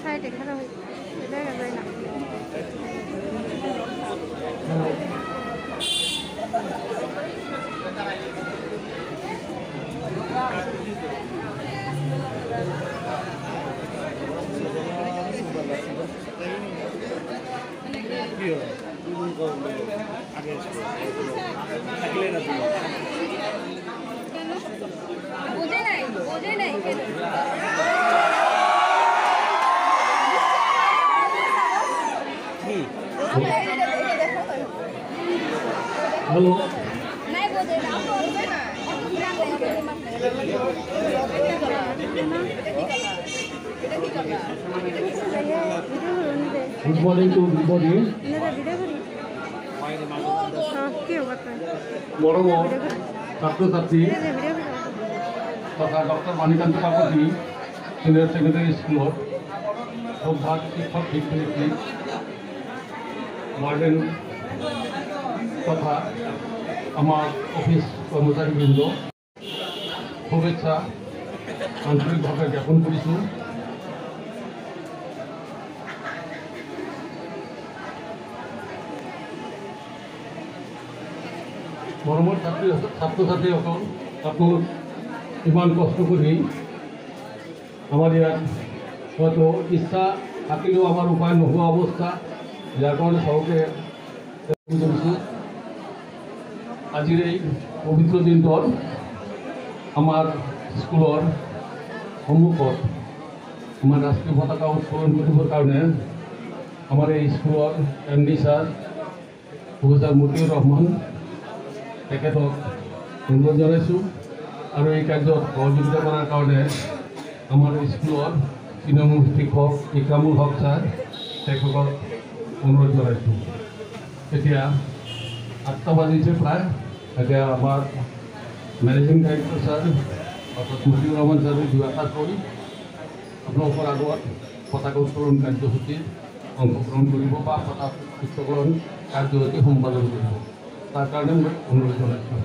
সাইডে খারাপ হয়ে দেখা যায় না। বোঝে নাই hello good morning to everybody মৰমৰ ছাত্ৰ ছাত্ৰী তথা doctor Manikanta Kakati senior secondary স্কুলত সভাত শিক্ষক শিক্ষয়িত্ৰী वार्डन तथा आमार अफिस कर्मचारीबृंद शुभेच्छा आंतरिक भावे ज्ञापन करिछु। मरমৰ ছাত্ৰ ছাত্ৰীসকল আপোনালোক ইমান কষ্ট কৰি আমাৰ ইয়াত হয়তো ইচ্ছা থাকিলেও আমাৰ উপায় নোহোৱা অৱস্থা, যাৰ কাৰণে সবকে আজিৰ এই পবিত্ৰ দিনটোত আমাৰ স্কুলৰ সন্মুখত আমাৰ ৰাষ্ট্ৰীয় পতাকা উত্তোলন কৰিবৰ কাৰণে আমাৰ এই স্কুলৰ MD sir professor Motiur Rahman তেখেতক অনুৰোধ জনাইছোঁ আৰু এই কাৰ্যত সহযোগিতা কৰাৰ কাৰণে আমাৰ স্কুলৰ তৃণমূল শিক্ষক ইকৰামুল হক ছাৰ তেখেতক অনুৰোধ জনাইছোঁ। এতিয়া 8টা বাজিছে প্ৰায়। এতিয়া আমাৰ মেনেজিং ডাইৰেক্টৰ ছাৰ অৰ্থাৎ মতিউৰ ৰহমান ছাৰে দুআষাৰ কৰি আপোনালোকৰ আগত পতাকা উত্তোলন কাৰ্যসূচীত অংশগ্ৰহণ কৰিব বা পতাকা উত্তোলন কাৰ্যসূচী সম্পাদন কৰিব, তাৰ কাৰণে মই অনুৰোধ জনাইছোঁ।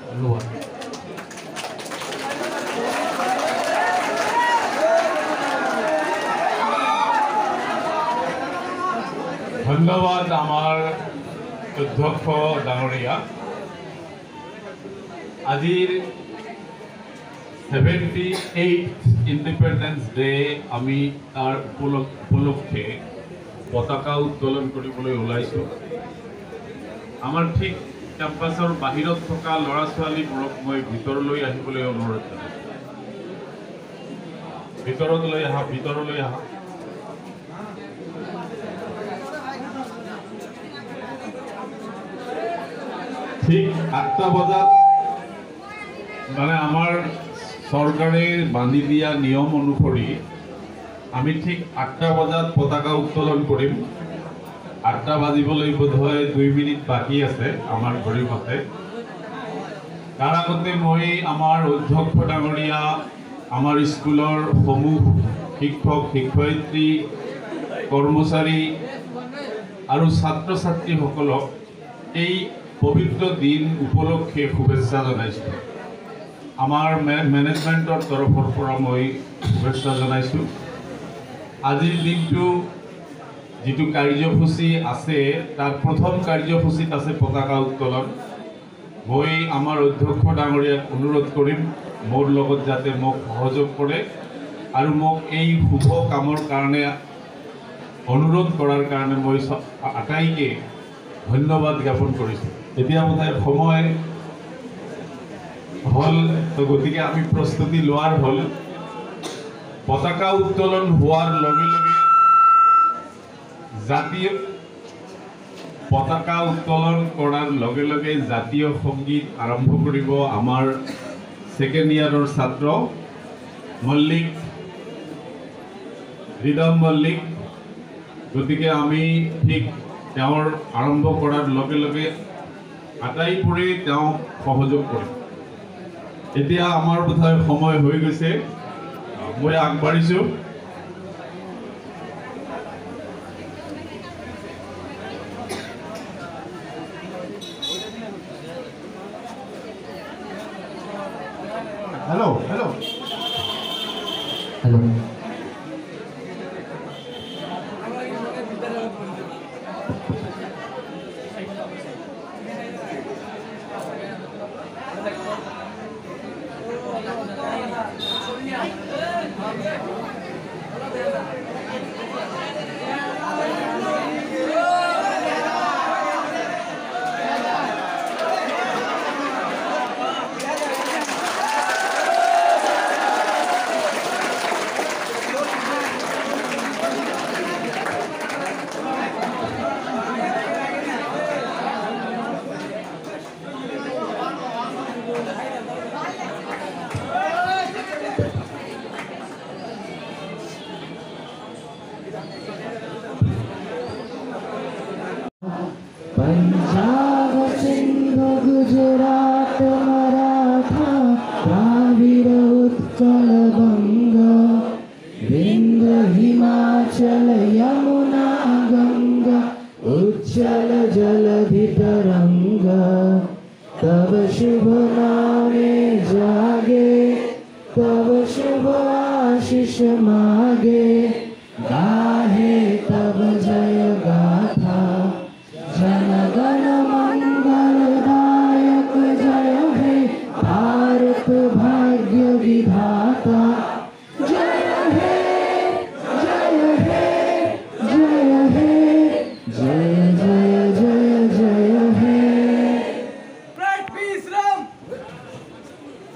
ধন্যবাদ। ধন্যবাদ আমাৰ অধ্যক্ষ ডাঙৰিয়া। আজিৰ 78th ইন্ডিপেন্ডেন্স ডে আমি তাৰ উপলক্ষে পতাকা উত্তোলন কৰিবলৈ ওলাইছোঁ। আমাৰ ঠিক কেম্পাছৰ বাহিৰত থকা ল'ৰা ছোৱালীবোৰক মই ভিতৰলৈ আহিবলৈ অনুৰোধ জনাইছোঁ। ভিতৰলৈ আহা। ঠিক 8টা বজাত মানে আমাৰ চৰকাৰে বান্ধি দিয়া নিয়ম অনুসৰি আমি ঠিক 8টা বজাত পতাকা উত্তোলন কৰিম। 8টা বাজিবলৈ বোধহয় 2 মিনিট বাকী আছে আমাৰ ঘড়ীৰ মতে। তাৰ আগতে মই আমাৰ অধ্যক্ষ ডাঙৰীয়া, আমাৰ স্কুলৰ সমূহ শিক্ষক শিক্ষয়িত্ৰী কৰ্মচাৰী আৰু ছাত্ৰ ছাত্ৰীসকলক এই পবিত্ৰ দিন উপলক্ষে শুভেচ্ছা জনাইছোঁ। আমাৰ মেনেজমেণ্টৰ তৰফৰ পৰা মই শুভেচ্ছা জনাইছোঁ। আজিৰ দিনটো যিটো কাৰ্যসূচী আছে তাৰ প্ৰথম কাৰ্যসূচীত আছে পতাকা উত্তোলন। মই আমাৰ অধ্যক্ষ ডাঙৰীয়াক অনুৰোধ কৰিম মোৰ লগত যাতে মোক সহযোগ কৰে আৰু মোক এই শুভ কামৰ কাৰণে অনুৰোধ কৰাৰ কাৰণে মই আটাইকে ধন্যবাদ জ্ঞাপন কৰিছোঁ। এতিয়া বোধহয় সময় হ'ল, গতিকে আমি প্ৰস্তুতি লোৱাৰ হ'ল। পতাকা উত্তোলন হোৱাৰ লগে লগে পতাকা উত্তোলন কৰাৰ লগে লগে জাতীয় সংগীত আৰম্ভ কৰিব আমাৰ ছেকেণ্ড ইয়াৰৰ ছাত্ৰ মল্লিক ৰিদম মল্লিক। গতিকে আমি ঠিক তেওঁৰ আৰম্ভ কৰাৰ লগে লগে আটাইবোৰে তেওঁক সহযোগ কৰিম। এতিয়া আমাৰ বোধহয় সময় হৈ গৈছে, মই আগবাঢ়িছোঁ। Hello hello hello Punjab Sindh Gujarat Maratha Dravida Utkal Banga Vindhya Himachal Yamuna Ganga उज्जल जलधि तरंग तब शुभ